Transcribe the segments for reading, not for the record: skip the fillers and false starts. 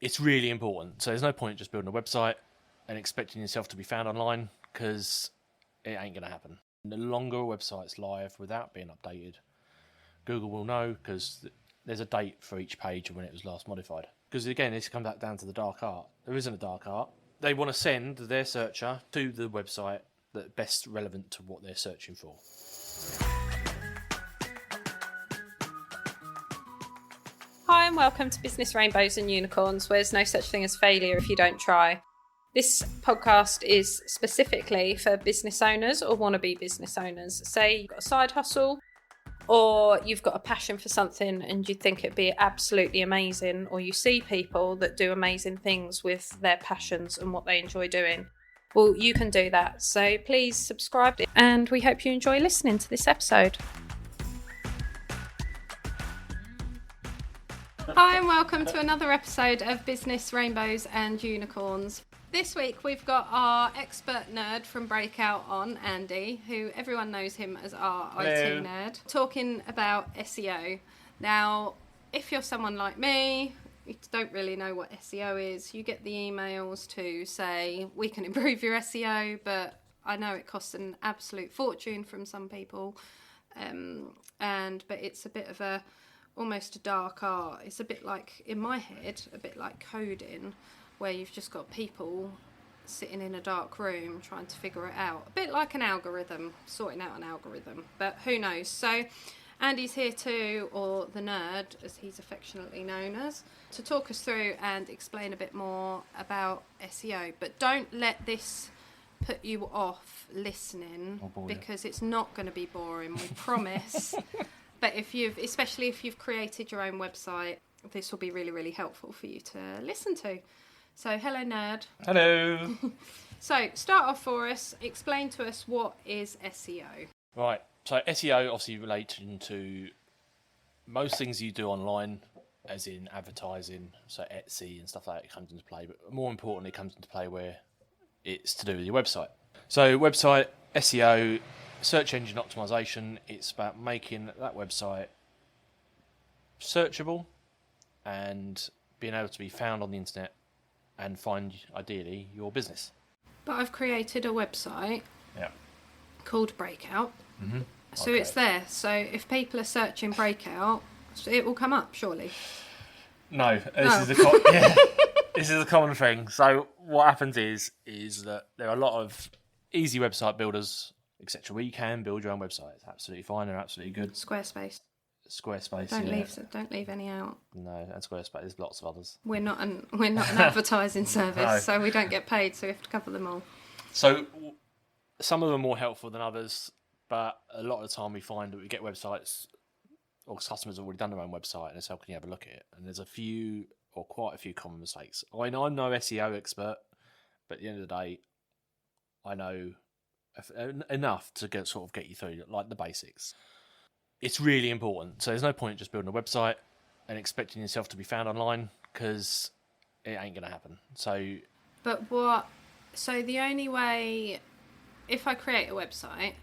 It's really important. So there's no point just building a website and expecting yourself to be found online, because it ain't going to happen. The longer a website's live without being updated, Google will know, because there's a date for each page and when it was last modified. Because again, this comes back down to the dark art. There isn't a dark art. They want to send their searcher to the website that's best relevant to what they're searching for. Hi and welcome to Business Rainbows and Unicorns, where there's no such thing as failure if you don't try. This podcast is specifically for business owners or wannabe business owners. Say you've got a side hustle or you've got a passion for something and you think it'd be absolutely amazing, or you see people that do amazing things with their passions and what they enjoy doing. Well, you can do that. So please subscribe and we hope you enjoy listening to this episode. Hi and welcome to another episode of Business Rainbows and Unicorns. This week we've got our expert nerd from Breakout on, Andy, who everyone knows him as our IT nerd, talking about SEO. Now, if you're someone like me, you don't really know what SEO is, you get the emails to say, we can improve your SEO, but I know it costs an absolute fortune from some people, but it's a bit of almost a dark art. It's a bit like, in my head, a bit like coding, where you've just got people sitting in a dark room trying to figure it out. A bit like an algorithm, sorting out an algorithm, but who knows. So Andy's here too, or the nerd, as he's affectionately known as, to talk us through and explain a bit more about SEO. But don't let this put you off listening, because it's not going to be boring, we promise. But especially if you've created your own website, this will be really, really helpful for you to listen to. So, hello, nerd. Hello. So, start off for us. Explain to us, what is SEO? Right. So, SEO obviously relating to most things you do online, as in advertising, so Etsy and stuff like that comes into play. But more importantly, it comes into play where it's to do with your website. So, website, SEO, Search Engine Optimisation, it's about making that website searchable and being able to be found on the internet and find, ideally, your business. But I've created a website called Breakout. Mm-hmm. So it's there. So if people are searching Breakout, it will come up, surely. No, this is a common thing. So what happens is that there are a lot of easy website builders, etc., where you can build your own website. It's absolutely fine. They're absolutely good. Squarespace. Don't leave any out. No, and Squarespace. There's lots of others. We're not an advertising service, so we don't get paid. So we have to cover them all. So some of them are more helpful than others, but a lot of the time we find that we get websites, or customers have already done their own website, and it's how can you have a look at it? And there's quite a few common mistakes. I mean, I'm no SEO expert, but at the end of the day, I know enough to get you through, like the basics. It's really important. So there's no point just building a website and expecting yourself to be found online, because it ain't going to happen. So the only way, if I create a website,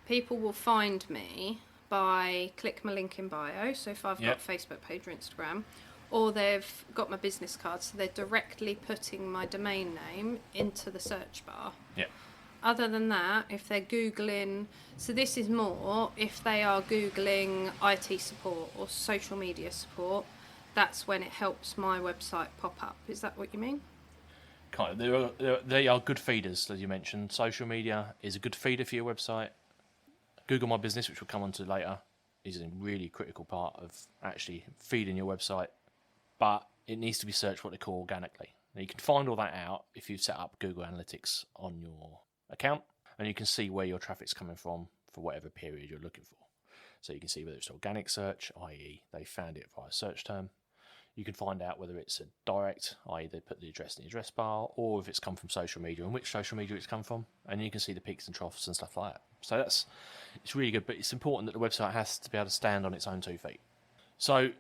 people will find me by click my link in bio. So if I've got a Facebook page or Instagram, or they've got my business card, so they're directly putting my domain name into the search bar. Yeah. Other than that, if they're Googling, so this is more if they are Googling IT support or social media support, that's when it helps my website pop up. Is that what you mean? Kind of. They are good feeders, as you mentioned. Social media is a good feeder for your website. Google My Business, which we'll come on to later, is a really critical part of actually feeding your website. But it needs to be searched what they call organically. Now, you can find all that out if you've set up Google Analytics on your account, and you can see where your traffic's coming from for whatever period you're looking for. So you can see whether it's organic search, i.e. they found it via search term. You can find out whether it's a direct, i.e. they put the address in the address bar, or if it's come from social media and which social media it's come from, and you can see the peaks and troughs and stuff like that. So it's really good, but it's important that the website has to be able to stand on its own 2 feet. So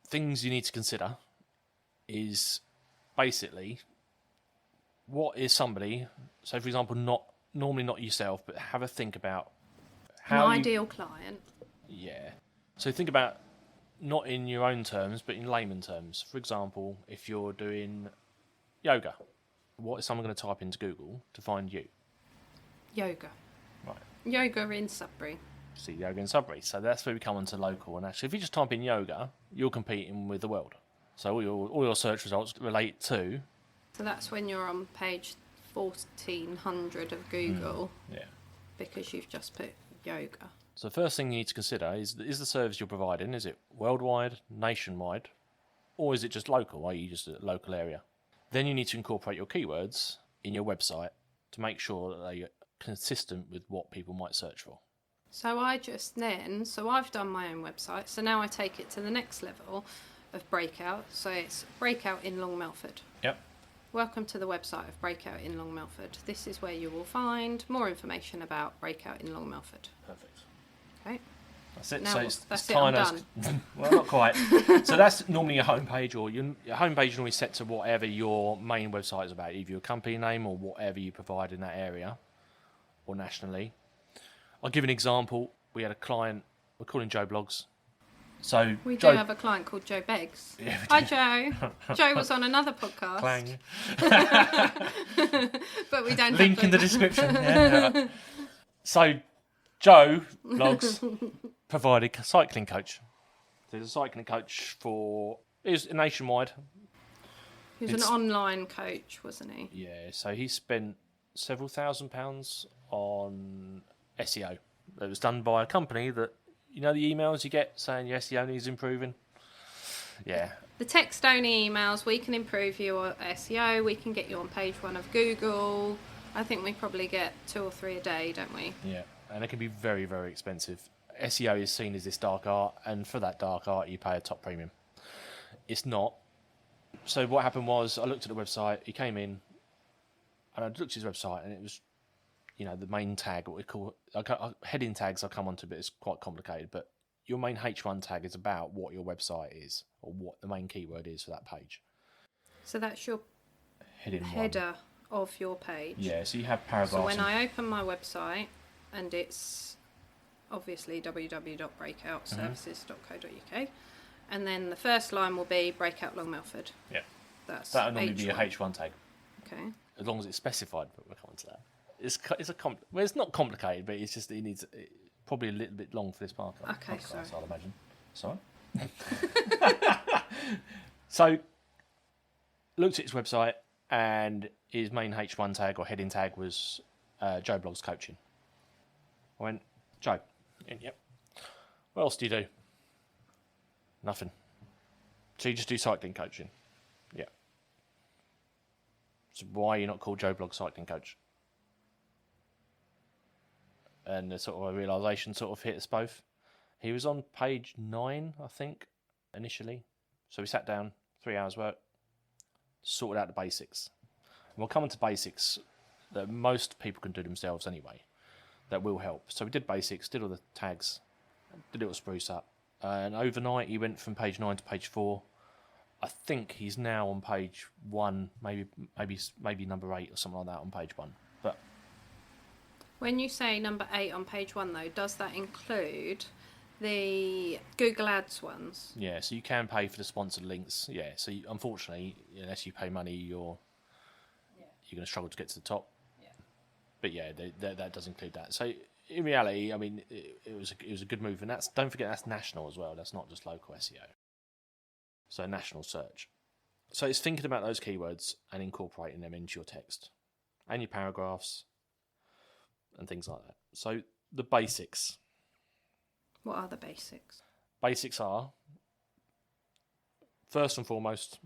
things you need to consider is basically, what is somebody, so for example, normally not yourself, but have a think about how ideal client. Yeah. So think about not in your own terms, but in layman terms. For example, if you're doing yoga, what is someone going to type into Google to find you? Yoga. Right. Yoga in Sudbury. See, yoga in Sudbury. So that's where we come onto local. And actually, if you just type in yoga, you're competing with the world. So all your search results relate to. So that's when you're on page 1400 of Google. Yeah. Because you've just put yoga. So the first thing you need to consider is the service you're providing, is it worldwide, nationwide, or is it just local, i.e. just a local area? Then you need to incorporate your keywords in your website to make sure that they are consistent with what people might search for. So I've done my own website, so now I take it to the next level of Breakout. So it's Breakout in Long Melford. Yep. Welcome to the website of Breakout in Long Melford. This is where you will find more information about Breakout in Long Melford. Perfect. Okay. That's it. Now, So it's that's it, kind I'm of done. well, not quite. So that's normally your homepage, or your homepage is normally set to whatever your main website is about, either your company name or whatever you provide in that area, or nationally. I'll give an example. We had a client. We're calling Joe Blogs. So We Joe, do have a client called Joe Beggs. Yeah, we Hi, do. Joe. Joe was on another podcast. Clang. But we don't Link have in the description. Yeah. So Joe Blogs provided a cycling coach. So he's a cycling coach it was nationwide. He was an online coach, wasn't he? Yeah, so he spent several £1,000s on SEO. It was done by a company that, you know, the emails you get saying your SEO needs improving? Yeah. The text-only emails, we can improve your SEO, we can get you on page 1 of Google. I think we probably get 2 or 3 a day, don't we? Yeah, and it can be very, very expensive. SEO is seen as this dark art, and for that dark art, you pay a top premium. It's not. So what happened was, I looked at the website, he came in, and I looked at his website, and it was, you know, the main tag, what we call heading tags I'll come on to, but it's quite complicated. But your main H1 tag is about what your website is, or what the main keyword is for that page. So that's your Heading header of your page. Yeah, so you have paragraphs. So when I open my website, and it's obviously www.breakoutservices.co.uk, and then the first line will be Breakout Long Melford. Yeah. That'll normally be a H1 tag. Okay. As long as it's specified, but we'll come on to that. It's not complicated, but it's just it needs probably a little bit long for this part. Okay, sorry. I'd imagine. Sorry. So, looked at his website, and his main H1 tag or heading tag was Joe Blogs Coaching. I went, Joe, yep. What else do you do? Nothing. So you just do cycling coaching? Yeah. So why are you not called Joe Blogs Cycling Coach? And the sort of a realisation sort of hit us both. He was on page 9, I think, initially. So we sat down, 3 hours work, sorted out the basics. And we'll come into basics that most people can do themselves anyway. That will help. So we did basics, did all the tags, did a little spruce up. And overnight he went from page 9 to page 4. I think he's now on page 1, maybe number 8 or something like that on page 1. But when you say number 8 on page 1, though, does that include the Google Ads ones? Yeah, so you can pay for the sponsored links. Yeah, so unfortunately, unless you pay money, you're going to struggle to get to the top. Yeah. But yeah, that does include that. So in reality, I mean, it was a good move, and don't forget that's national as well. That's not just local SEO. So national search. So it's thinking about those keywords and incorporating them into your text and your paragraphs and things like that. So the basics. What are the basics? Basics are, first and foremost,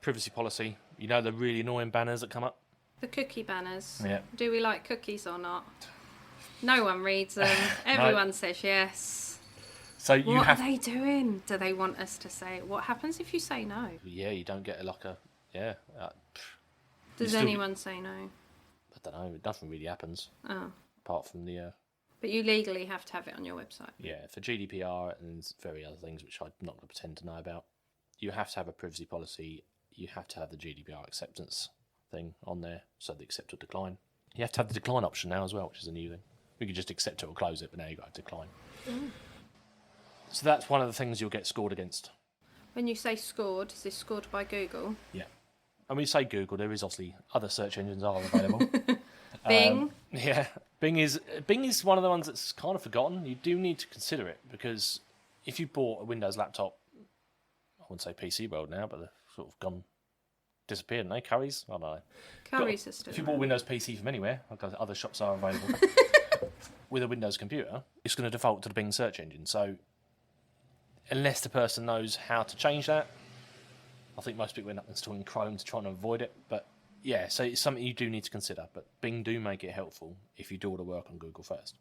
privacy policy. You know the really annoying banners that come up? The cookie banners. Yeah. Do we like cookies or not? No one reads them. Everyone says yes. So what are they doing? Do they want us to say? What happens if you say no? Yeah, you don't get Does anyone say no? I don't know. Nothing really happens. Oh. Apart from the... But you legally have to have it on your website. Yeah, for GDPR and very other things which I'm not going to pretend to know about. You have to have a privacy policy. You have to have the GDPR acceptance thing on there, so the accept or decline. You have to have the decline option now as well, which is a new thing. We could just accept it or close it, but now you've got to decline. So that's one of the things you'll get scored against. When you say scored, is this scored by Google? Yeah. And when you say Google, there is obviously other search engines are available. Bing. Yeah. Bing is one of the ones that's kind of forgotten. You do need to consider it, because if you bought a Windows laptop, I wouldn't say PC world now, but they've sort of disappeared, haven't they? Currys? I don't know. Currys are still If you bought a Windows PC from anywhere, like other shops are available, with a Windows computer, it's going to default to the Bing search engine. So unless the person knows how to change that, I think most people end up installing Chrome to try and avoid it. But yeah, so it's something you do need to consider. But Bing do make it helpful if you do all the work on Google first.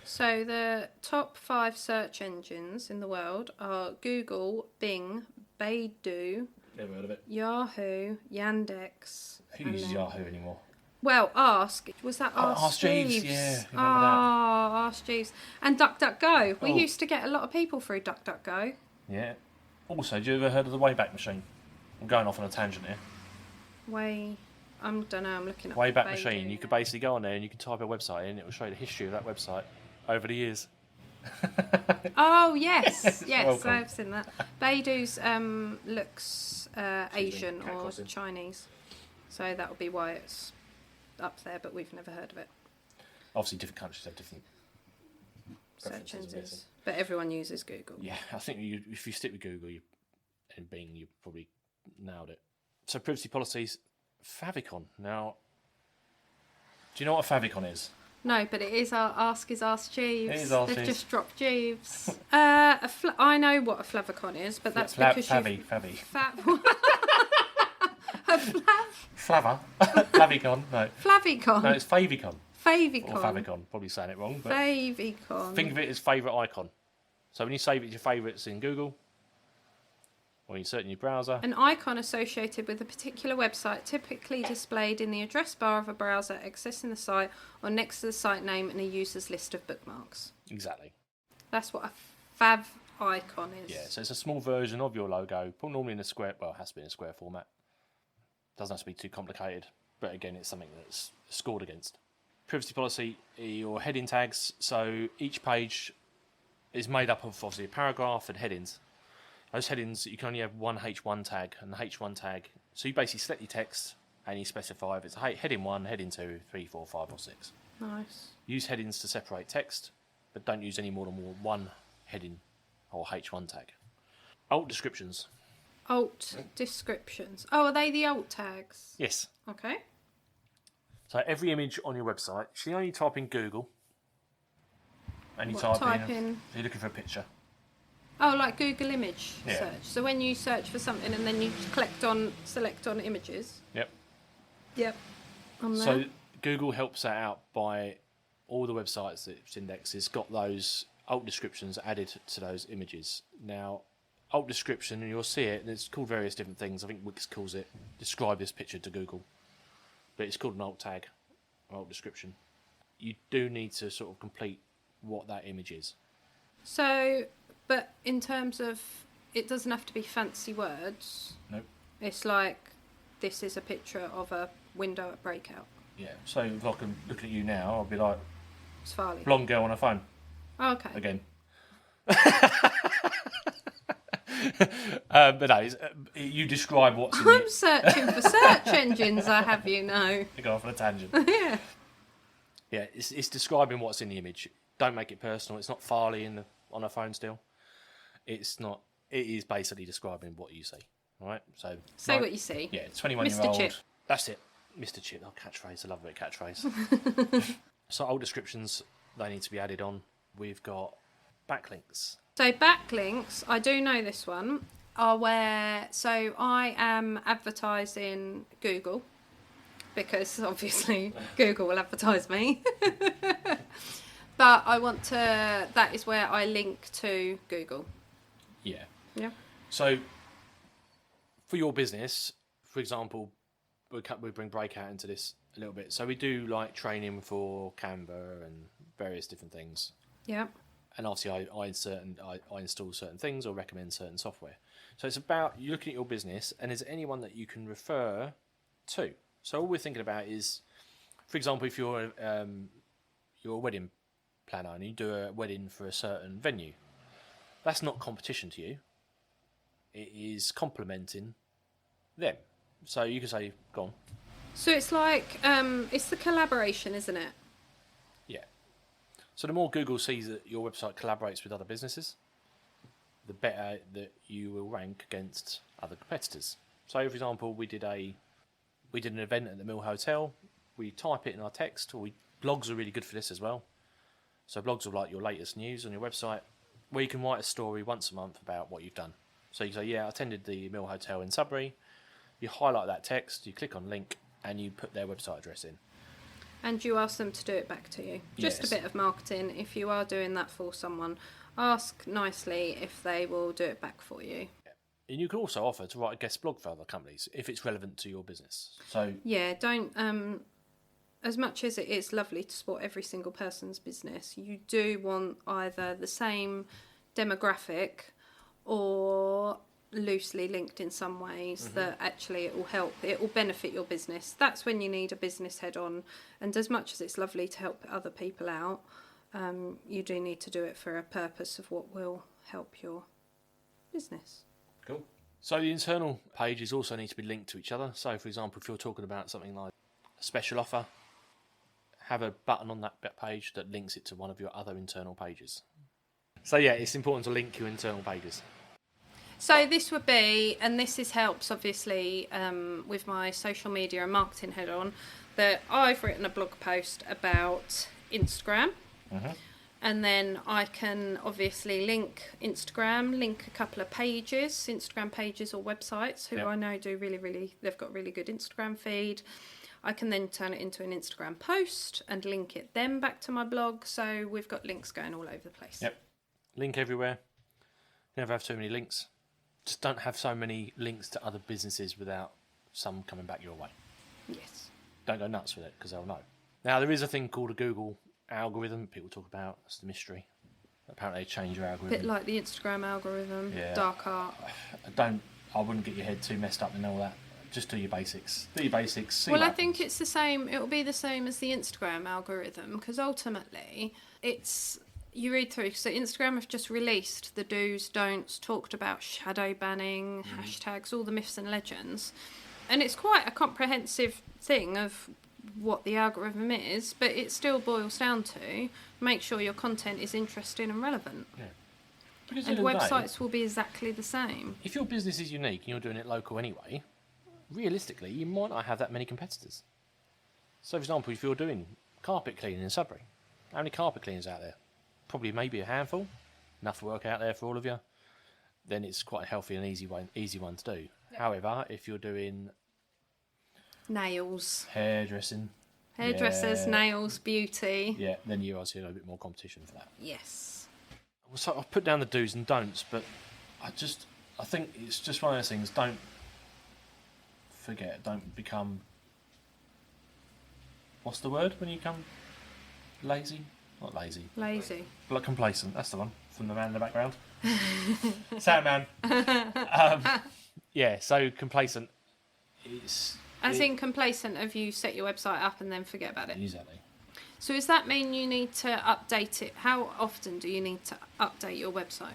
So the top 5 search engines in the world are Google, Bing, Baidu, Never heard of it. Yahoo, Yandex. Who uses Yahoo anymore? Well, Ask. Was that Ask, Ask Jeeves? Jeeves? Yeah, Oh, remember that. Ask Jeeves. And DuckDuckGo. We Oh. used to get a lot of people through DuckDuckGo. Yeah. Also, have you ever heard of the Wayback Machine? I'm going off on a tangent here. I don't know, I'm looking at Wayback Baidu Machine. You now. could basically go on there and you can type a website in, and it will show you the history of that website over the years. Oh, yes. Yes, Welcome. I've seen that. Baidu's looks Asian cat or crossing. Chinese. So that would be why it's up there, but we've never heard of it. Obviously, different countries have different Search preferences, I'm engines. guessing. But everyone uses Google. Yeah, I think if you stick with Google and Bing, you probably nailed it. So privacy policies, favicon. Now, do you know what a favicon is? No, but it is Ask Jeeves. It is Ask They've Jeeves. just dropped Jeeves. I know what a flavicon is, but that's because Favy. a Flava. Flavicon. No. Flavicon. No, it's favicon. Favicon. Or favicon. Probably saying it wrong. But Favicon. think of it as favourite icon. So when you save it to your favourites in Google, or you search in your browser, An icon associated with a particular website, typically displayed in the address bar of a browser accessing the site or next to the site name in a user's list of bookmarks. exactly. That's what a fav icon is. Yeah, so it's a small version of your logo, normally in a square, well, it has to be in a square format. Doesn't have to be too complicated, but again, it's something that's scored against. Privacy policy, your heading tags. So each page is made up of obviously a paragraph and headings. Those headings, you can only have one H1 tag, and the H1 tag, so you basically select your text and you specify if it's heading 1, heading 2, 3, 4, 5 or 6. Nice. Use headings to separate text, but don't use any more than one heading or H1 tag. Alt descriptions. Alt descriptions. Oh, are they the alt tags? Yes. Okay. So every image on your website, so you only type in Google, and you What, type in, so you're looking for a picture. Oh, like Google image Yeah. search. So when you search for something and then you select on images. Yep. Yep. On there. So Google helps that out by all the websites that it's indexed. It's got those alt descriptions added to those images. Now, alt description, and you'll see it, and it's called various different things. I think Wix calls it describe this picture to Google. But it's called an alt tag, or alt description. You do need to sort of complete what that image is. So, but in terms of, it doesn't have to be fancy words. Nope. It's like, this is a picture of a window at Breakout. Yeah. So if I can look at you now, I'll be like, It's Farley. blonde girl on a phone. Oh, okay. Again. But no, you describe what's in I'm it. searching for search engines, I have you know. You go off on a tangent. Yeah. Yeah, it's describing what's in the image. Don't make it personal. It's not Farley on a phone still. It's not. It is basically describing what you see. All right. So Say what you see. Yeah, 21-year-old. Mr. Chip. That's it. Mr. Chip. Oh, catchphrase. I love a bit of catchphrase. So alt descriptions, they need to be added on. We've got backlinks. So backlinks, I do know this one, are where, so I am advertising Google, because obviously Google will advertise me. But I want to, that is where I link to Google. Yeah. Yeah. So for your business, for example, we bring Breakout into this a little bit. So we do like training for Canva and various different things. Yeah. And obviously I install certain things or recommend certain software. So it's about you looking at your business and is there anyone that you can refer to. So all we're thinking about is, for example, if you're a wedding planner and you do a wedding for a certain venue, That's not competition to you. It is complementing them. So you can say, go on. So it's like, it's the collaboration, isn't it? Yeah. So the more Google sees that your website collaborates with other businesses, the better that you will rank against other competitors. So, for example, we did an event at the Mill Hotel. We type it in our text. Blogs are really good for this as well. So blogs are like your latest news on your website, where you can write a story once a month about what you've done. So you say, yeah, I attended the Mill Hotel in Sudbury. You highlight that text, you click on link, and you put their website address in. And you ask them to do it back to you. Just Yes. a bit of marketing. If you are doing that for someone, ask nicely if they will do it back for you. And you can also offer to write a guest blog for other companies if it's relevant to your business. So Yeah, don't... as much as it is lovely to support every single person's business, you do want either the same demographic or loosely linked in some ways that actually it will help, it will benefit your business. That's when you need a business head on. And as much as it's lovely to help other people out, you do need to do it for a purpose of what will help your business. Cool. So the internal pages also need to be linked to each other. So, for example, if you're talking about something like a special offer, have a button on that page that links it to one of your other internal pages. So yeah, it's important to link your internal pages. So this would be, and helps obviously with my social media and marketing head on, that I've written a blog post about Instagram. And then I can obviously link Instagram, link a couple of pages, Instagram pages or websites who I know do they've got really good Instagram feed. I can then turn it into an Instagram post and link it then back to my blog. So we've got links going all over the place. Yep. Link everywhere. Never have too many links. Just don't have so many links to other businesses without some coming back your way. Yes. Don't go nuts with it because they'll know. Now, there is a thing called a Google algorithm people talk about. It's the mystery. Apparently they change your A algorithm. bit like the Instagram algorithm, Yeah. dark art. I wouldn't get your head too messed up and all that. Just do your basics. See Well, I what think happens. it's the same. It will be the same as the Instagram algorithm because ultimately it's, you read through, so Instagram have just released the do's, don'ts, talked about shadow banning, hashtags, all the myths and legends. And it's quite a comprehensive thing of what the algorithm is, but it still boils down to make sure your content is interesting and relevant. Yeah. Because And at the end of the day, websites will be exactly the same. if your business is unique and you're doing it local anyway, realistically, you might not have that many competitors. So, for example, if you're doing carpet cleaning in Sudbury, how many carpet cleaners out there? Probably maybe a handful. Enough work out there for all of you. Then it's quite a healthy and easy one to do. Yep. However, if you're doing Nails. hairdressing, Hairdressers, yeah, nails, beauty. yeah, then you obviously have a bit more competition for that. Yes. So I've put down the do's and don'ts, but I think it's just one of those things. Don't become, what's the word when you become lazy? Not lazy. Lazy. Like complacent. That's the one from the man in the background. Sound man. Yeah, so complacent is... As in complacent of you set your website up and then forget about it. Exactly. So does that mean you need to update it? How often do you need to update your website?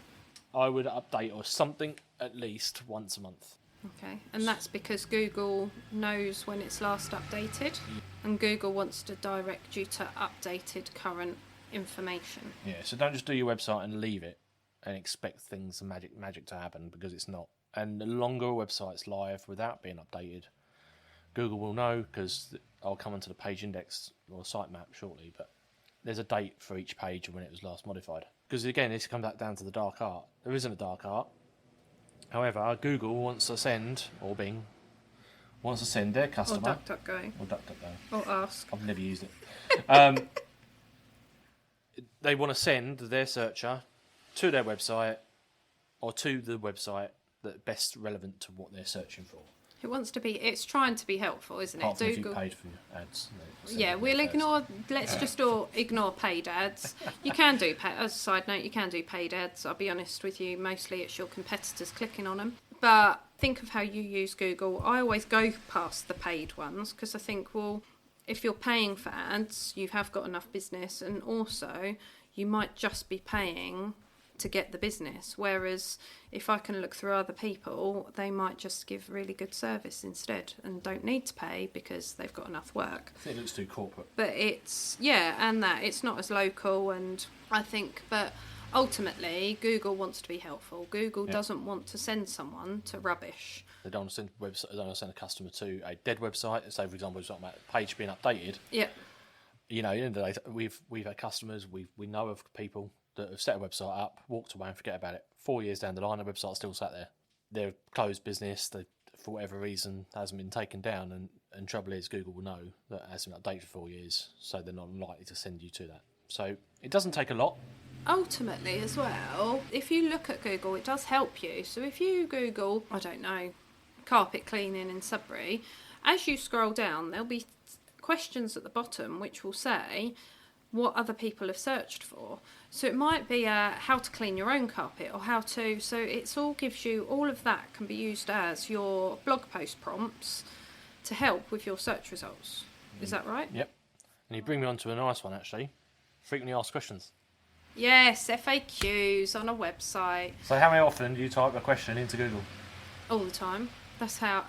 I would update or something at least once a month. Okay, and that's because Google knows when it's last updated, and Google wants to direct you to updated current information. Yeah, so don't just do your website and leave it and expect things, magic to happen, because it's not. And the longer a website's live without being updated, Google will know, because I'll come onto the page index or sitemap shortly, but there's a date for each page when it was last modified. Because again, this comes back down to the dark art. There isn't a dark art. However, Google wants to send, or Bing, wants to send their customer... Or DuckDuckGo. Or DuckDuckGo. Or Ask. I've never used it. They want to send their searcher to their website, or to the website that's best relevant to what they're searching for. It wants to be, it's trying to be helpful, isn't it? Apart from if you paid for ads. Yeah, we'll ignore, let's just all ignore paid ads. You can do, as a side note, you can do paid ads. I'll be honest with you, mostly it's your competitors clicking on them. But think of how you use Google. I always go past the paid ones because I think, well, if you're paying for ads, you have got enough business, and also you might just be paying to get the business. Whereas if I can look through other people, they might just give really good service instead and don't need to pay because they've got enough work. I think it looks too corporate. But it's, and that it's not as local, and I think, but ultimately Google wants to be helpful. Google doesn't want to send someone to rubbish. They don't want to send they don't want to send a customer to a dead website. Say, for example, we're talking about a page being updated. Yeah. You know, at the end of the day, we've had customers, we know of people that have set a website up, walked away and forget about it. 4 years down the line, the website's still sat there. They're closed business, they, for whatever reason, hasn't been taken down, and trouble is Google will know that it hasn't been updated for 4 years, so they're not likely to send you to that. So it doesn't take a lot. Ultimately as well, if you look at Google, it does help you. So if you Google, I don't know, carpet cleaning in Sudbury, as you scroll down, there'll be questions at the bottom which will say what other people have searched for. So it might be how to clean your own carpet, or how to, so it's all gives you, all of that can be used as your blog post prompts to help with your search results. Is that right? Yep. And you bring me on to a nice one, actually. Frequently asked questions. Yes, FAQs on a website. So how often do you type a question into Google? All the time. That's how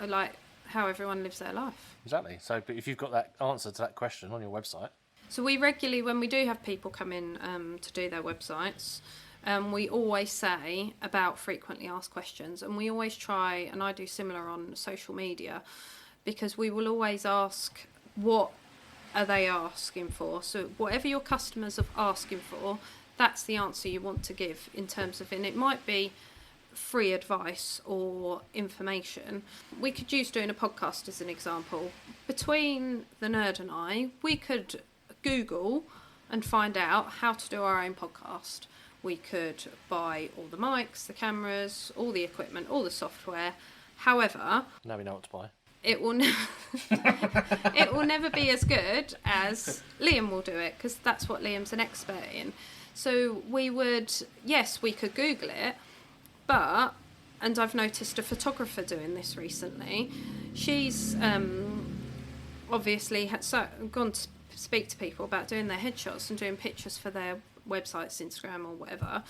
everyone lives their life. Exactly. So but if you've got that answer to that question on your website. So we regularly, when we do have people come in to do their websites, we always say about frequently asked questions, and we always try, and I do similar on social media, because we will always ask what are they asking for. So whatever your customers are asking for, that's the answer you want to give in terms of, and it might be free advice or information. We could use doing a podcast as an example. Between the nerd and I, we could Google and find out how to do our own podcast. We could buy all the mics, the cameras, all the equipment, all the software. However, now we know what to buy. It will it will never be as good as Liam will do it, because that's what Liam's an expert in. So we would, yes, we could Google it, but, and I've noticed a photographer doing this recently. She's obviously gone to speak to people about doing their headshots and doing pictures for their websites, Instagram or whatever,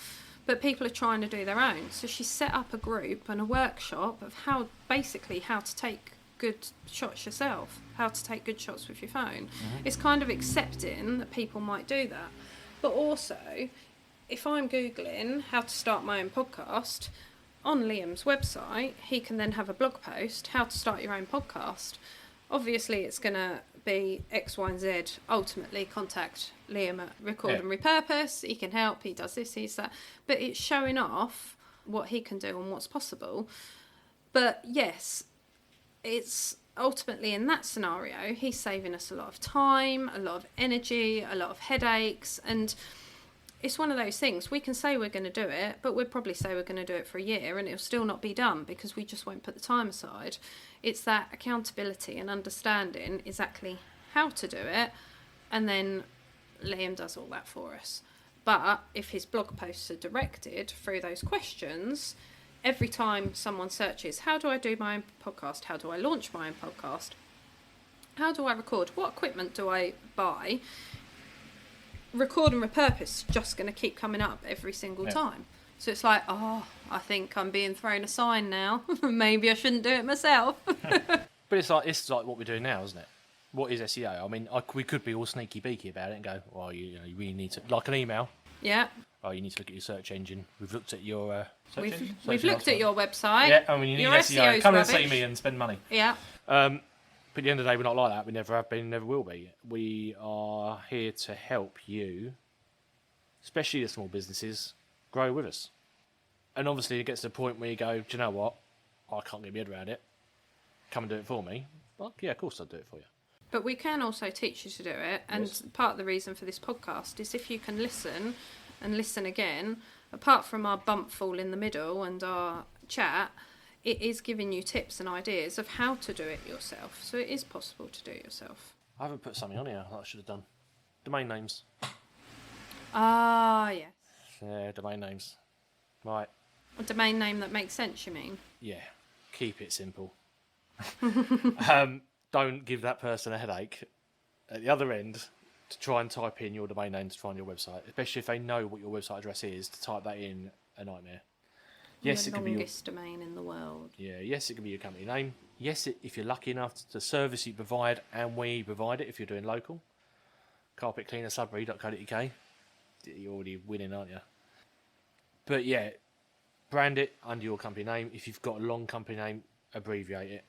but people are trying to do their own. So she set up a group and a workshop of how to take good shots yourself, how to take good shots with your phone. Mm-hmm. It's kind of accepting that people might do that. But also, if I'm Googling how to start my own podcast, on Liam's website, he can then have a blog post, how to start your own podcast. Obviously, it's going to be X, Y, and Z. Ultimately, contact Liam at Record and Repurpose. He can help. He does this, he's that. But it's showing off what he can do and what's possible. But yes, it's ultimately in that scenario, he's saving us a lot of time, a lot of energy, a lot of headaches. And it's one of those things. We can say we're going to do it, but we'd probably say we're going to do it for a year and it'll still not be done because we just won't put the time aside. It's that accountability and understanding exactly how to do it, and then Liam does all that for us. But if his blog posts are directed through those questions, every time someone searches, how do I do my own podcast? How do I launch my own podcast? How do I record? What equipment do I buy? Record and Repurpose just going to keep coming up every single time. So it's like, I think I'm being thrown a sign now. Maybe I shouldn't do it myself. But it's like what we're doing now, isn't it? What is SEO? I mean, we could be all sneaky beaky about it and go, well, you really need to, like an email. Yeah. Oh, you need to look at your search engine. We've looked at your search engine. We've looked at your website. Yeah, I mean, you need your SEO. SEO's Come rubbish. and see me and spend money. Yeah. But at the end of the day, we're not like that. We never have been, never will be. We are here to help you, especially the small businesses, grow with us. And obviously, it gets to the point where you go, do you know what? I can't get my head around it. Come and do it for me. Well, yeah, of course I'll do it for you. But we can also teach you to do it. And part of the reason for this podcast is if you can listen and listen again, apart from our bump fall in the middle and our chat, it is giving you tips and ideas of how to do it yourself. So it is possible to do it yourself. I haven't put something on here that I should have done. Domain names. Ah, yes. Yeah, domain names. Right. A domain name that makes sense, you mean? Yeah. Keep it simple. Don't give that person a headache at the other end to try and type in your domain name to find your website, especially if they know what your website address is. To type that in, a nightmare. Yes, it could be the longest domain in the world. Yeah, yes, it can be your company name. Yes, if you're lucky enough, the service you provide, and we provide it if you're doing local. Carpetcleanersudbury.co.uk. You're already winning, aren't you? But yeah, brand it under your company name. If you've got a long company name, abbreviate it.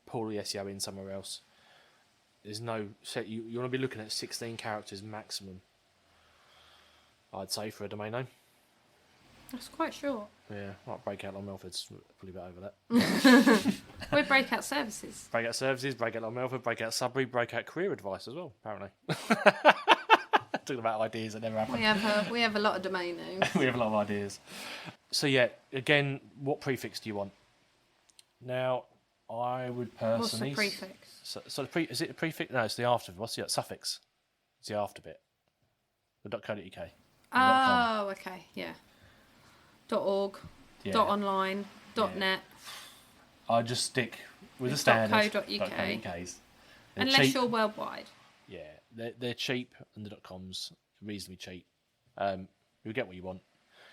Pull the SEO in somewhere else. There's no set. You want to be looking at 16 characters maximum, I'd say, for a domain name. That's quite short. Yeah, like Breakout Long Melford's probably a bit over that. We're Breakout Services. Breakout Services, Breakout Long Melford, Breakout Sudbury, Breakout Career Advice as well, apparently. Talking about ideas that never happen. We have a lot of domain names. We have a lot of ideas. So yeah, again, what prefix do you want? Now, I would personally... What's the prefix? So is it a prefix? No, it's the after. What's the suffix? It's the after bit. The .co.uk. Oh, okay, yeah. .org, Yeah. .online, Yeah. .net. I'd just stick with the standard .co.uk. .co.uks. Unless cheap. you're worldwide. Yeah, they're cheap, and the .coms reasonably cheap. You'll get what you want.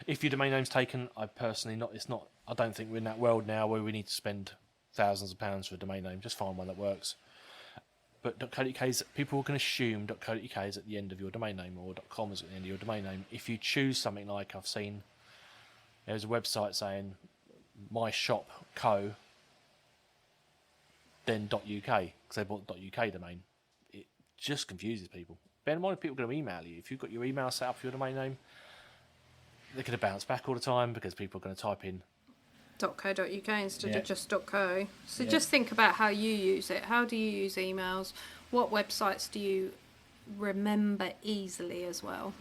If your domain name's taken, I personally not. It's not. I don't think we're in that world now where we need to spend thousands of pounds for a domain name. Just find one that works. But .co.uk is, people can assume .co.uk is at the end of your domain name, or .com is at the end of your domain name. If you choose something like I've seen, there's a website saying my shop co. Then .uk because they bought the .uk domain. It just confuses people. Bear in mind, people are going to email you. If you've got your email set up for your domain name, they're going to bounce back all the time because people are going to type in .co.uk instead of just .co. So Yeah. just think about how you use it. How do you use emails? What websites do you remember easily as well?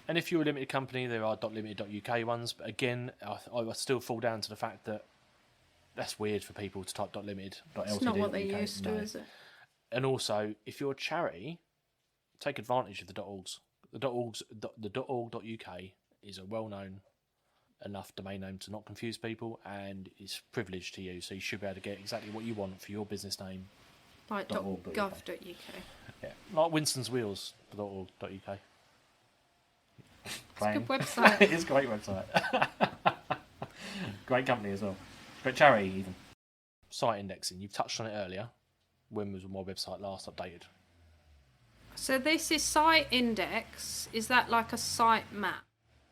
And if you're a limited company, there are .limited.uk ones. But again, I still fall down to the fact that that's weird for people to type .limited. It's not what they used to, is it? And also, if you're a charity, take advantage of the .orgs. The .org.uk is a well-known enough domain name to not confuse people, and it's privileged to you. So you should be able to get exactly what you want for your business name. Like .gov.uk. Yeah, like Winston's Wheels. .org.uk. It's a good website. It is a great website. Great company as well. Great charity even. Site indexing. You've touched on it earlier. When was my website last updated? So this is site index. Is that like a site map?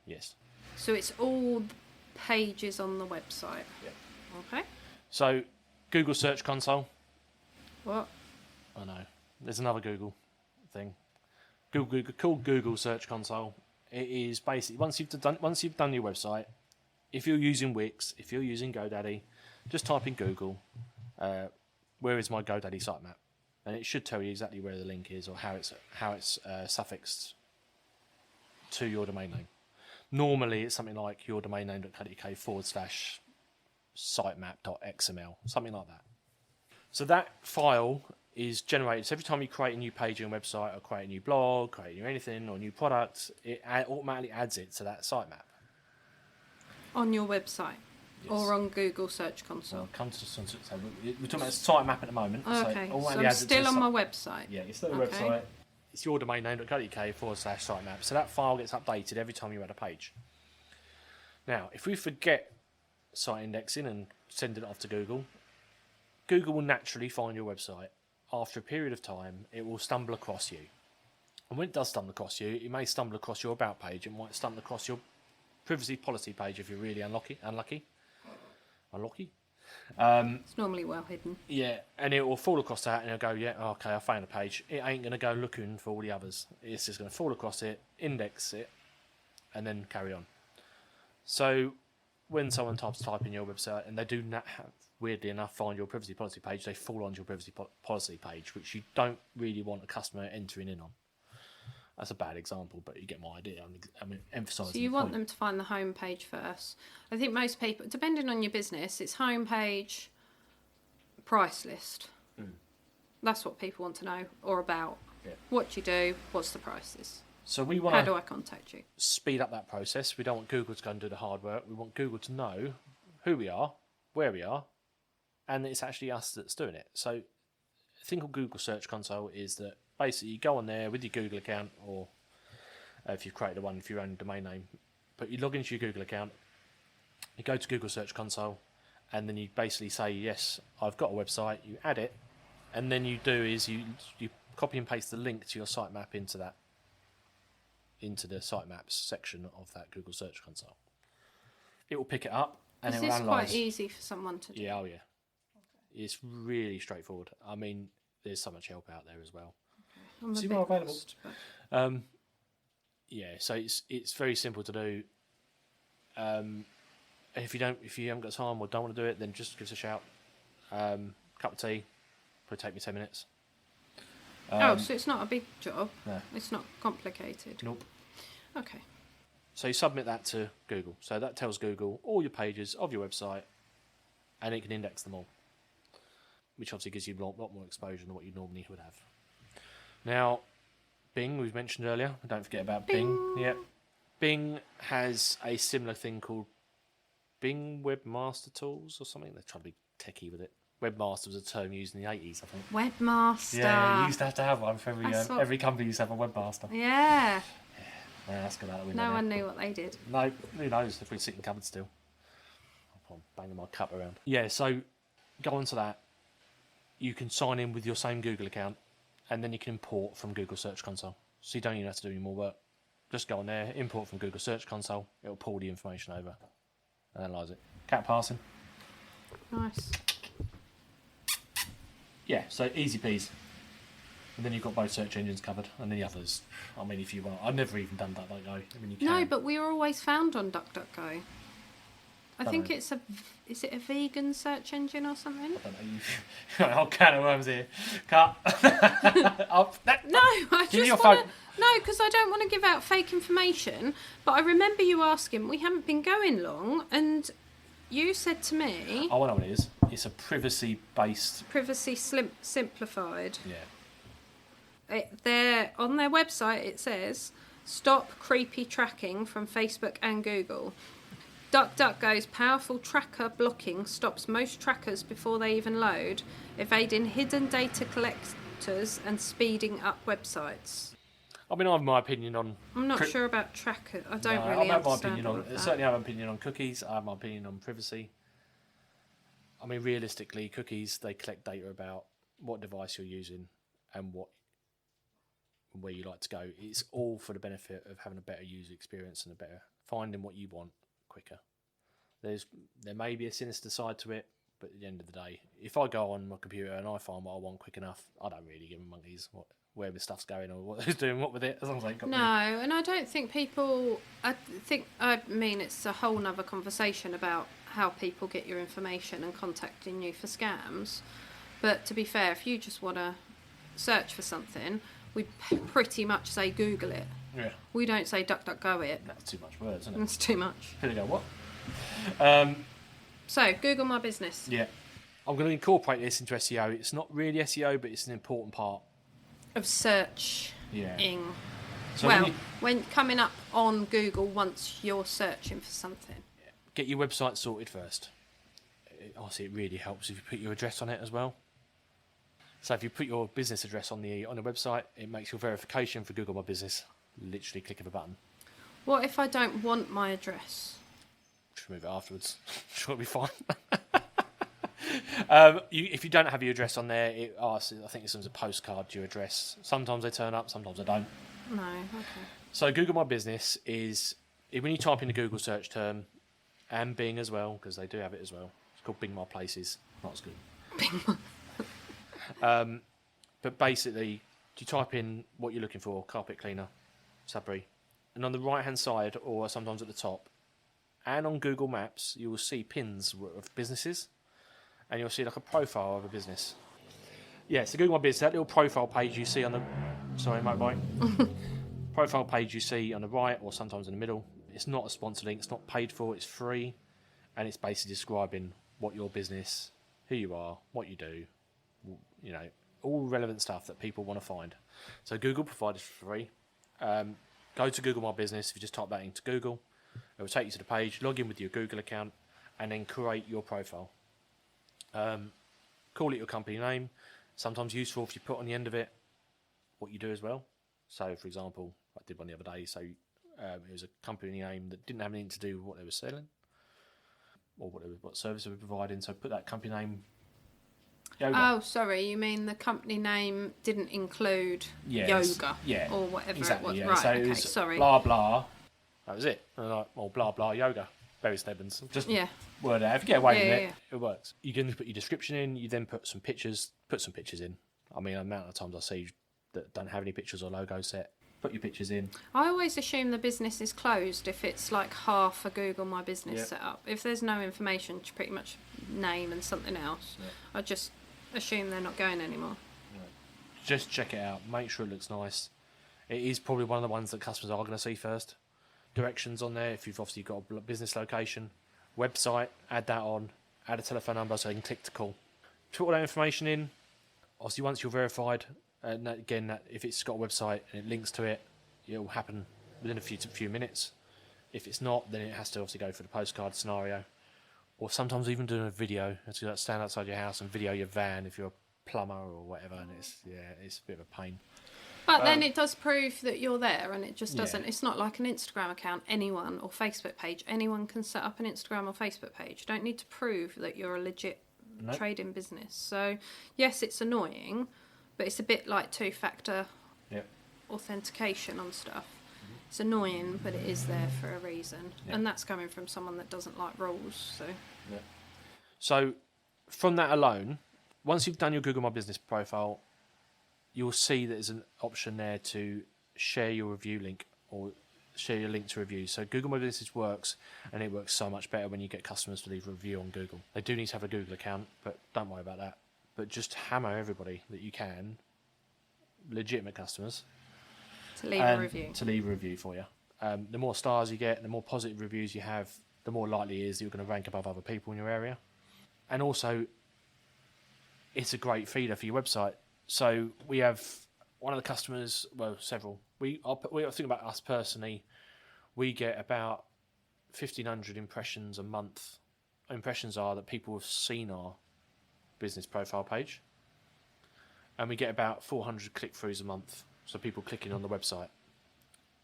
Yes. So it's all the pages on the website. Yeah. Okay. So Google Search Console. What? I know. There's another Google thing. Called Google Search Console. It is basically once you've done your website, if you're using Wix, if you're using GoDaddy, just type in Google, where is my GoDaddy sitemap, and it should tell you exactly where the link is or how it's suffixed to your domain name. Normally, it's something like yourdomain.co.uk/sitemap.xml, something like that. So that file is generated. So every time you create a new page on your website or create a new blog, create a new anything or new product, it automatically adds it to that sitemap. On your website? Yes. Or on Google Search Console? Well, come to so we're talking about sitemap at the moment. Okay, So, I'm still on my website. Yeah, it's still a website. It's your domain name.co.uk/sitemap. So that file gets updated every time you add a page. Now, if we forget site indexing and sending it off to Google, Google will naturally find your website. After a period of time, it will stumble across you. And when it does stumble across you, it may stumble across your about page. It might stumble across your privacy policy page if you're really unlucky. It's normally well hidden. Yeah, and it will fall across that, and it'll go, yeah, okay, I found a page. It ain't going to go looking for all the others. It's just going to fall across it, index it, and then carry on. So when someone type in your website and they do not have, weirdly enough, find your privacy policy page, they fall onto your privacy policy page, which you don't really want a customer entering in on. That's a bad example, but you get my idea. I'm emphasising. So you want them to find the home page first. I think most people, depending on your business, it's home page, price list. That's what people want to know or about. Yeah. What do you do? What's the prices? So we want How do I contact you? Speed up that process. We don't want Google to go and do the hard work. We want Google to know who we are, where we are, and it's actually us that's doing it. So the thing called Google Search Console is that basically you go on there with your Google account, or if you've created one for your own domain name, but you log into your Google account, you go to Google Search Console, and then you basically say, yes, I've got a website, you add it, and then you do is you copy and paste the link to your sitemap into the sitemaps section of that Google Search Console. It will pick it up and Is it will this analyse. quite easy for someone to do? Yeah, oh yeah. It's really straightforward. I mean, there's so much help out there as well. I'm a See bit more available. lost, but... Yeah, so it's very simple to do. If you haven't got time or don't want to do it, then just give us a shout. Cup of tea, probably take me 10 minutes. So it's not a big job. No. It's not complicated. Nope. Okay. So you submit that to Google. So that tells Google all your pages of your website, and it can index them all, which obviously gives you a lot more exposure than what you normally would have. Now, Bing, we've mentioned earlier. Don't forget about Bing. Yeah. Bing has a similar thing called Bing Webmaster Tools or something. They're trying to be techie with it. Webmaster was a term used in the 80s, I think. Webmaster. Yeah, you used to have to have one for every company used to have a webmaster. Yeah. Yeah, that's good out the window. No now. one knew what they did. No, who knows if we sit in cupboard still. I'm banging my cup around. Yeah, so go on to that. You can sign in with your same Google account, and then you can import from Google Search Console. So you don't even have to do any more work. Just go on there, import from Google Search Console. It'll pull the information over, analyse it. Cat passing. Nice. Yeah, so easy peas. And then you've got both search engines covered, and the others. I mean, if you want, I've never even done DuckDuckGo. I mean, you can. No, but we are always found on DuckDuckGo. I Don't think know. is it a vegan search engine or something? I don't know. You've whole can of worms here. Cut. Up. No, I Give me your just want phone. to. No, because I don't want to give out fake information. But I remember you asking. We haven't been going long, and you said to me, I know what it is. It's a privacy-based. privacy simplified. Yeah. They're on their website. It says, "Stop creepy tracking from Facebook and Google." DuckDuckGo's powerful tracker blocking stops most trackers before they even load, evading hidden data collectors and speeding up websites. I mean, I have my opinion on. I'm not sure about tracker. I don't No, really I have my understand opinion all on. of that. Certainly, I have an opinion on cookies. I have my opinion on privacy. I mean, realistically, cookies, they collect data about what device you're using and where you like to go. It's all for the benefit of having a better user experience and finding what you want quicker. There may be a sinister side to it, but at the end of the day, if I go on my computer and I find what I want quick enough, I don't really give a monkeys where the stuff's going or what who's doing what with it, as long as they got No, and I don't think people. I mean, it's a whole nother conversation about how people get your information and contacting you for scams. But to be fair, if you just want to search for something, we pretty much say Google it. Yeah. We don't say DuckDuckGo it. That's too much words, isn't it? That's too much. Here we go, what? So, Google My Business. Yeah. I'm going to incorporate this into SEO. It's not really SEO, but it's an important part. Of searching. Yeah. So Well, when coming up on Google once you're searching for something. get your website sorted first. Obviously, it really helps if you put your address on it as well. So if you put your business address on the website, it makes your verification for Google My Business. Literally click of a button. What if I don't want my address? Just remove it afterwards. Sure, it'll be fine. If you don't have your address on there, it asks, I think it sends a postcard to your address. Sometimes they turn up, sometimes they don't. No, okay. So Google My Business is, when you type in the Google search term, and Bing as well, because they do have it as well. It's called Bing My Places. Not as good. But basically, you type in what you're looking for, carpet cleaner, Sudbury, and on the right-hand side, or sometimes at the top, and on Google Maps, you will see pins of businesses, and you'll see like a profile of a business. Yeah, so Google My Business, that little profile page you see on the... Sorry, motorbike. Profile page you see on the right, or sometimes in the middle. It's not a sponsored link, it's not paid for, it's free, and it's basically describing what your business, who you are, what you do, you know, all relevant stuff that people want to find. So Google provides for free. Go to Google My Business. If you just type that into Google, it will take you to the page. Log in with your Google account, and then create your profile. Call it your company name. Sometimes useful if you put on the end of it what you do as well. So, for example, I did one the other day. So it was a company name that didn't have anything to do with what they were selling or what service they were providing. So put that company name. Yoga. Oh, sorry. You mean the company name didn't include yoga or whatever it was? Yeah. Right. So okay. it was Sorry. blah blah. That was it. And like, well, blah blah yoga. Very Stebbins. Just word out. If you get away with it, it works. You can put your description in. You then put some pictures. Put some pictures in. I mean, the amount of times I see that don't have any pictures or logo set. Put your pictures in. I always assume the business is closed if it's like half a Google My Business set up. If there's no information, pretty much name and something else, I just assume they're not going anymore. Just check it out. Make sure it looks nice. It is probably one of the ones that customers are going to see first. Directions on there if you've obviously got a business location. Website, add that on. Add a telephone number so you can click to call. Put all that information in. Obviously, once you're verified, if it's got a website and it links to it, it will happen within a few minutes. If it's not, then it has to obviously go for the postcard scenario, or sometimes even doing a video. To like stand outside your house and video your van if you're a plumber or whatever, and it's a bit of a pain. But then it does prove that you're there, and it just doesn't. It's not like an Instagram account. Anyone or Facebook page, anyone can set up an Instagram or Facebook page. You don't need to prove that you're a legit trading business. So yes, it's annoying. But it's a bit like two-factor authentication on stuff. Mm-hmm. It's annoying, but it is there for a reason. Yep. And that's coming from someone that doesn't like rules. So from that alone, once you've done your Google My Business profile, you'll see there's an option there to share your review link or share your link to reviews. So Google My Business works, and it works so much better when you get customers to leave a review on Google. They do need to have a Google account, but don't worry about that. But just hammer everybody that you can, legitimate customers, to leave a review. To leave a review for you. The more stars you get, the more positive reviews you have, the more likely it is that you're going to rank above other people in your area. And also, it's a great feeder for your website. So we have one of the customers, well, several. We think about us personally. We get about 1,500 impressions a month. Impressions are that people have seen our business profile page, and we get about 400 click-throughs a month, so people clicking on the website.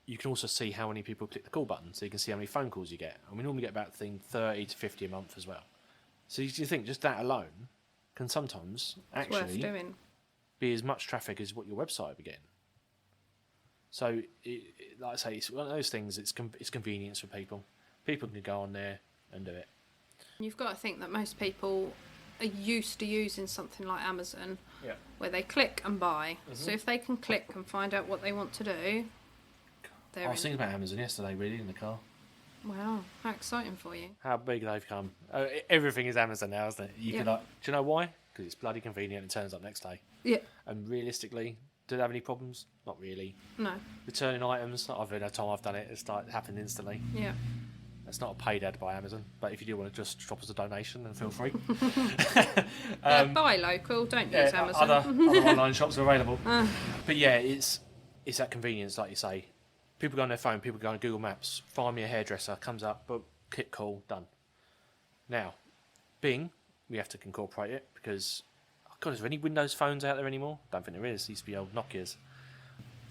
You can also see how many people click the call button, so you can see how many phone calls you get, and we normally get about 30 to 50 a month as well. So you think just that alone can sometimes actually be as much traffic as what your website would be getting. So like I say, it's one of those things. It's convenience for people. People can go on there and do it. You've got to think that most people are used to using something like Amazon, where they click and buy. Mm-hmm. So if they can click and find out what they want to do, I was thinking about Amazon yesterday, really, in the car. Wow, how exciting for you! How big they've come. Everything is Amazon now, isn't it? You can do you know why? Because it's bloody convenient and turns up next day. Yeah. And realistically, do they have any problems? Not really. No. Returning items. I've had no time I've done it. It's happened instantly. Yeah. It's not a paid ad by Amazon, but if you do want to just drop us a donation, then feel free. Buy local, don't use Amazon. Other online shops are available. But yeah, it's that convenience, like you say. People go on their phone, people go on Google Maps, find me a hairdresser, comes up, book, click, call, done. Now, Bing, we have to incorporate it because, God, is there any Windows phones out there anymore? Don't think there is. There used to be old Nokias.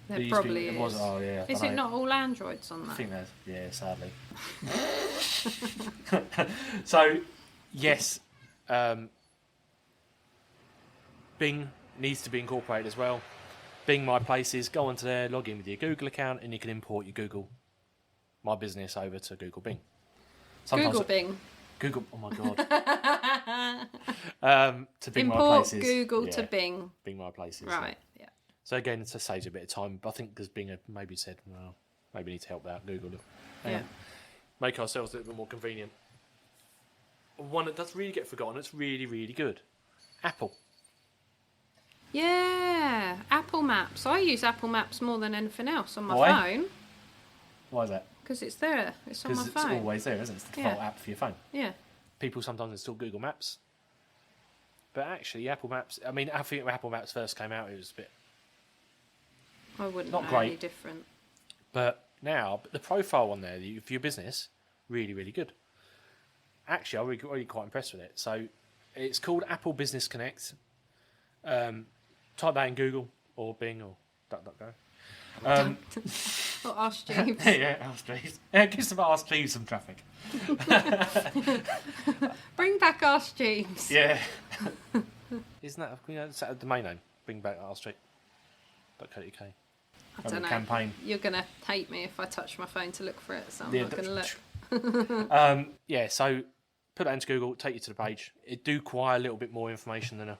There probably is. Is it not all Androids on that? I think there's, sadly. So, yes, Bing needs to be incorporated as well. Bing My Places, go onto there, log in with your Google account, and you can import your Google My Business over to Google Bing. Google Bing. Google, oh my God. To Bing import My Places. Google to Bing. Bing My Places. Right, yeah. So again, it saves you a bit of time, but I think because Bing had maybe said, well, maybe we need to help out Google. Make ourselves a little bit more convenient. One that does really get forgotten, it's really, really good. Apple. Yeah, Apple Maps. I use Apple Maps more than anything else on my phone. Why is that? Because it's there. It's on my phone. Because it's always there, isn't it? It's the default app for your phone. Yeah. People sometimes install Google Maps. But actually, Apple Maps... I mean, I think when Apple Maps first came out, it was a bit... I wouldn't not know great, any different. But now, the profile on there for your business, really, really good. Actually, I'm really quite impressed with it. So, it's called Apple Business Connect. Type that in Google or Bing or DuckDuckGo. Or Ask Jeeves. Yeah, Ask Jeeves. Yeah, give some Ask Jeeves some traffic. Bring back Ask Jeeves. Yeah. Isn't that a domain name? Bring back askjeeves.co.uk. I don't know. Campaign. You're going to hate me if I touch my phone to look for it, so I'm Yeah, not going to look. Yeah, so put that into Google, take you to the page. It do require a little bit more information than I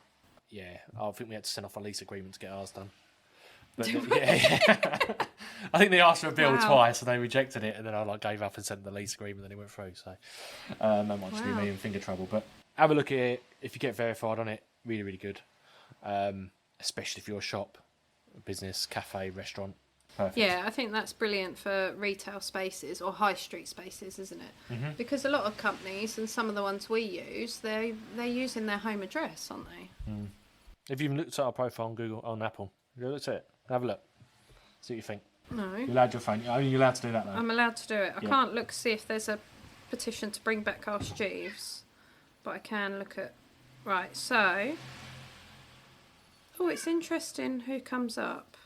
think we had to send off a lease agreement to get ours done. But I think they asked for a bill twice and they rejected it, and then I gave up and sent the lease agreement, and it went through. So that might just be me in finger trouble. But have a look at it. If you get verified on it, really, really good. Especially if you're a shop, a business, cafe, restaurant. Perfect. Yeah, I think that's brilliant for retail spaces or high street spaces, isn't it? Mm-hmm. Because a lot of companies, and some of the ones we use, they're using their home address, aren't they? Mm. Have you even looked at our profile on Google, on Apple? Have you looked at it? Have a look. See what you think. No. You're allowed your phone. Are you allowed to do that, though? I'm allowed to do it. I can't look to see if there's a petition to bring back Ask Jeeves, but I can look at... Right, so... Oh, it's interesting who comes up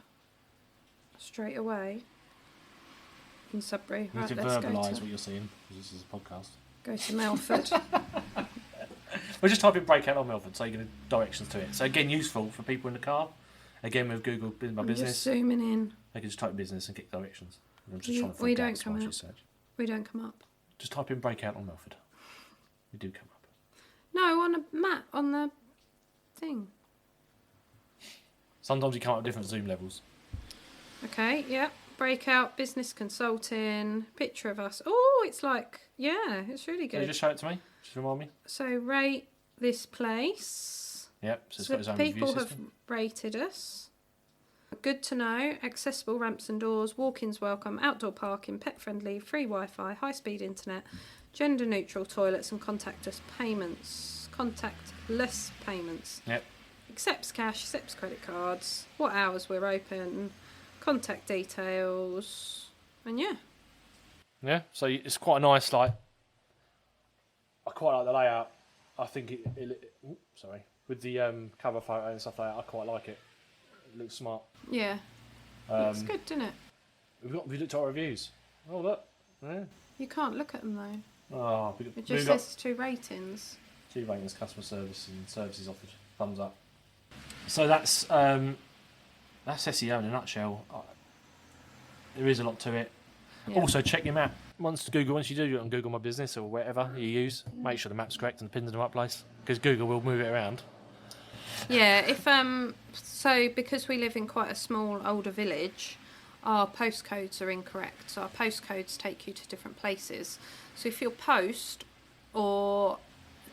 straight away in Sudbury. You need to verbalise what you're seeing, because this is a podcast. Go to Melford. We'll just type in Breakout on Melford, so you get directions to it. So again, useful for people in the car. Again, with Google My Business. Just zooming in. They can just type business and get directions. I'm just trying to We don't come up. We don't come up. Just type in Breakout on Melford. We do come up. No, on a map, on the thing. Sometimes you come up with different zoom levels. Okay, yeah. Breakout, business consulting, picture of us. Oh, it's like, yeah, it's really good. Can you just show it to me? Just remind me. So rate this place. Yep, so it's got its own review people system. have rated us. Good to know, accessible ramps and doors, walk-ins welcome, outdoor parking, pet-friendly, free Wi-Fi, high-speed internet, gender-neutral toilets and contactless payments. Contactless payments. Yep. Accepts cash, accepts credit cards, what hours we're open, contact details, and yeah. Yeah, so it's quite a nice, I quite like the layout. I think with the cover photo and stuff like that, I quite like it. It looks smart. Yeah. Looks good, doesn't it? We looked at our reviews. Oh, look. Yeah. You can't look at them though. Oh, it just says 2 ratings. 2 ratings, customer service and services offered. Thumbs up. So that's SEO in a nutshell. There is a lot to it. Yeah. Also, check your map. Once you do it on Google My Business or whatever you use, make sure the map's correct and the pins in the right place, because Google will move it around. Yeah, so because we live in quite a small older village, our postcodes are incorrect. So our postcodes take you to different places. So if your post or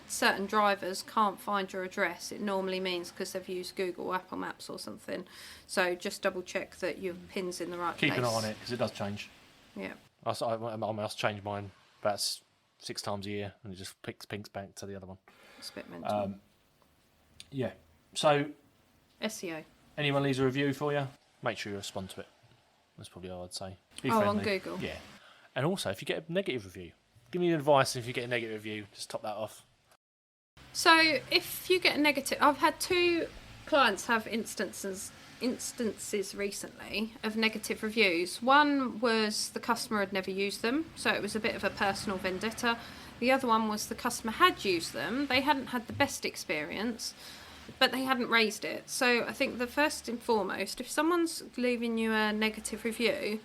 certain drivers can't find your address, it normally means because they've used Google or Apple Maps or something. So just double check that your pin's in the right place. Keep an eye on it, because it does change. Yeah. I must change mine about 6 times a year, and it just pinks back to the other one. It's a bit mental. Yeah. So, SEO. Anyone leaves a review for you, make sure you respond to it. That's probably all I'd say. Be friendly. On Google. Yeah. And also, if you get a negative review, give me advice. If you get a negative review, just top that off. So, if you get a negative, I've had 2 clients have instances recently of negative reviews. One was the customer had never used them, so it was a bit of a personal vendetta. The other one was the customer had used them, they hadn't had the best experience, but they hadn't raised it. So I think the first and foremost, if someone's leaving you a negative review,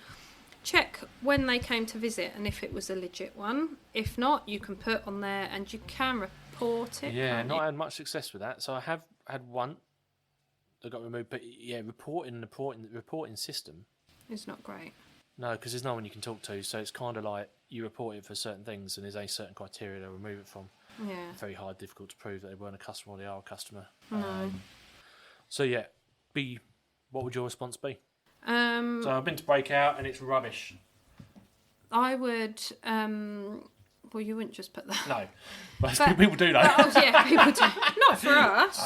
check when they came to visit and if it was a legit one. If not, you can put on there and you can report it. Yeah, not had much success with that. So I have had one that got removed, but yeah, the reporting system is not great. No, because there's no one you can talk to, so it's kind of like you report it for certain things, and there's a certain criteria they'll remove it from. Yeah. Very hard, difficult to prove that they weren't a customer or they are a customer. No. So yeah, what would your response be? So I've been to Breakout and it's rubbish. I would. Well, you wouldn't just put that. No, but people do though. Yeah, people do. Not for us.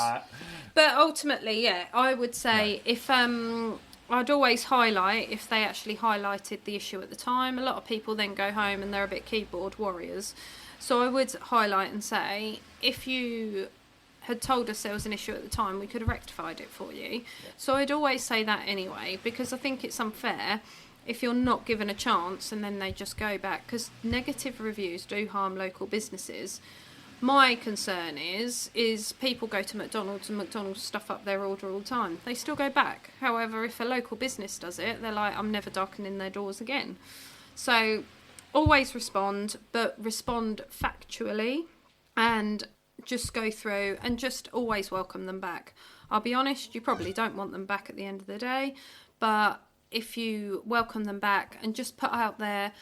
But ultimately, yeah, I would say if I'd always highlight if they actually highlighted the issue at the time. A lot of people then go home and they're a bit keyboard warriors. So I would highlight and say, if you had told us there was an issue at the time, we could have rectified it for you. So I'd always say that anyway, because I think it's unfair if you're not given a chance and then they just go back, because negative reviews do harm local businesses. My concern is people go to McDonald's and McDonald's stuff up their order all the time. They still go back. However, if a local business does it, they're like, I'm never darkening their doors again. So always respond, but respond factually and just go through and just always welcome them back. I'll be honest, you probably don't want them back at the end of the day, but if you welcome them back and just put out there,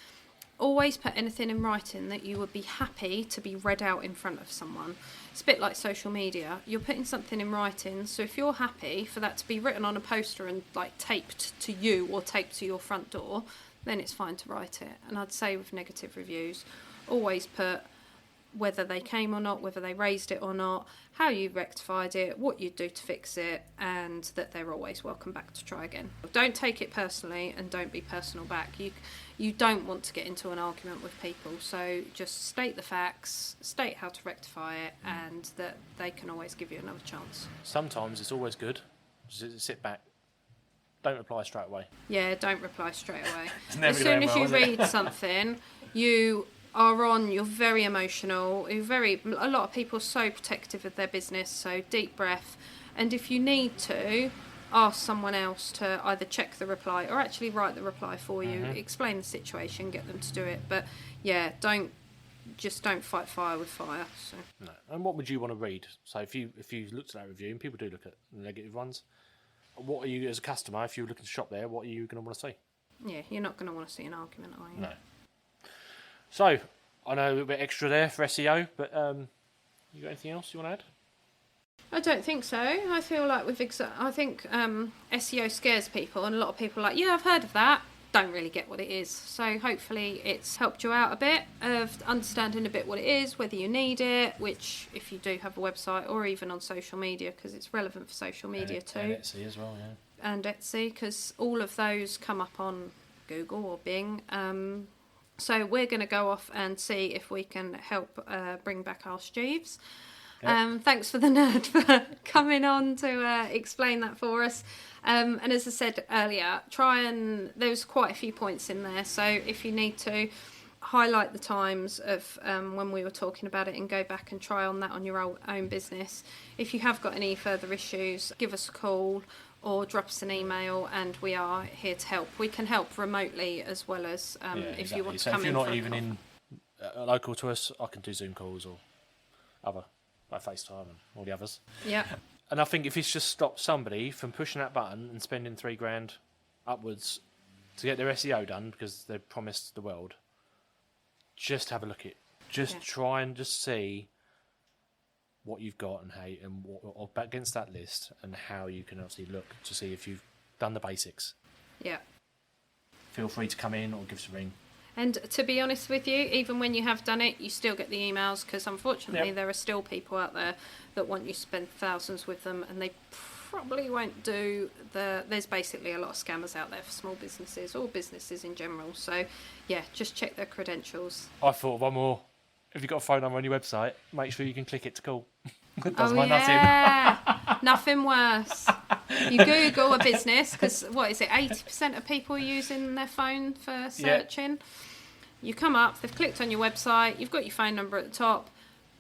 always put anything in writing that you would be happy to be read out in front of someone. It's a bit like social media. You're putting something in writing, so if you're happy for that to be written on a poster and like taped to you or taped to your front door, then it's fine to write it. And I'd say with negative reviews, always put whether they came or not, whether they raised it or not, how you rectified it, what you'd do to fix it, and that they're always welcome back to try again. Don't take it personally and don't be personal back. You don't want to get into an argument with people, so just state the facts, state how to rectify it, and that they can always give you another chance. Sometimes it's always good. Just sit back. Don't reply straight away. Yeah, don't reply straight away. As soon as you read something, you're very emotional. A lot of people are so protective of their business, so deep breath. And if you need to, ask someone else to either check the reply or actually write the reply for you, explain the situation, get them to do it. But yeah, don't fight fire with fire. So. No. And what would you want to read? So if you looked at that review, and people do look at the negative ones, what are you, as a customer, if you're looking to shop there, what are you going to want to see? Yeah, you're not going to want to see an argument, are you? No. So, I know a little bit extra there for SEO, but you got anything else you want to add? I don't think so. I feel like I think SEO scares people, and a lot of people are like, yeah, I've heard of that. Don't really get what it is. So hopefully it's helped you out a bit of understanding a bit what it is, whether you need it, which if you do have a website, or even on social media, because it's relevant for social media too. And Etsy as well, yeah. And Etsy, because all of those come up on Google or Bing. So we're going to go off and see if we can help bring back our Steves. Yep. Thanks for the nerd for coming on to explain that for us. And as I said earlier, there's quite a few points in there. So if you need to, highlight the times of when we were talking about it and go back and try on that on your own business. If you have got any further issues, give us a call or drop us an email, and we are here to help. We can help remotely as well as if you want to come in. So if you're not even in local to us, I can do Zoom calls or other, like FaceTime and all the others. Yeah. And I think if it's just stopped somebody from pushing that button and spending $3,000 upwards to get their SEO done because they promised the world, just have a look at it. Just try and just see what you've got and how or against that list, and how you can obviously look to see if you've done the basics. Yeah. Feel free to come in or give us a ring. And to be honest with you, even when you have done it, you still get the emails, because unfortunately there are still people out there that want you to spend thousands with them, and they probably won't do there's basically a lot of scammers out there for small businesses or businesses in general. So yeah, just check their credentials. I thought of one more. If you've got a phone number on your website, make sure you can click it to call. Nothing worse. You Google a business, because 80% of people are using their phone for searching. You come up, they've clicked on your website, you've got your phone number at the top,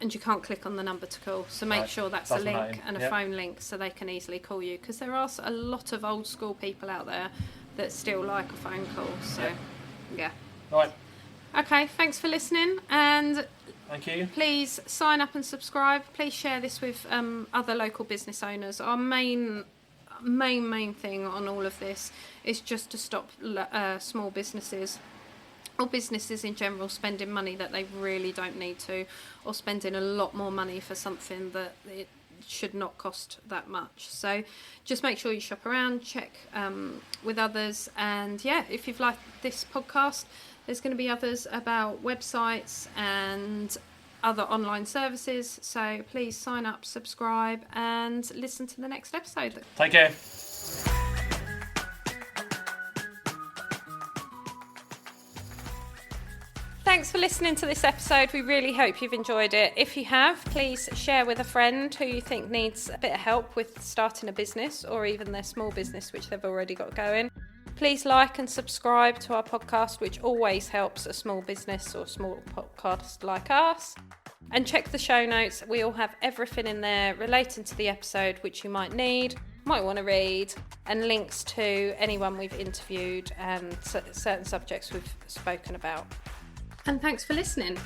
and you can't click on the number to call. So make sure that's a link and a phone link, so they can easily call you, because there are a lot of old school people out there that still like a phone call. So yeah. Right. Okay, thanks for listening, and thank you. Please sign up and subscribe. Please share this with other local business owners. Our main thing on all of this is just to stop small businesses or businesses in general spending money that they really don't need to, or spending a lot more money for something that it should not cost that much. So just make sure you shop around, check with others, and if you've liked this podcast, there's going to be others about websites and other online services. So please sign up, subscribe, and listen to the next episode. Take care. Thanks for listening to this episode. We really hope you've enjoyed it. If you have, please share with a friend who you think needs a bit of help with starting a business or even their small business, which they've already got going. Please like and subscribe to our podcast, which always helps a small business or small podcast like us. And check the show notes. We all have everything in there relating to the episode which you might need, might want to read, and links to anyone we've interviewed and certain subjects we've spoken about. And thanks for listening.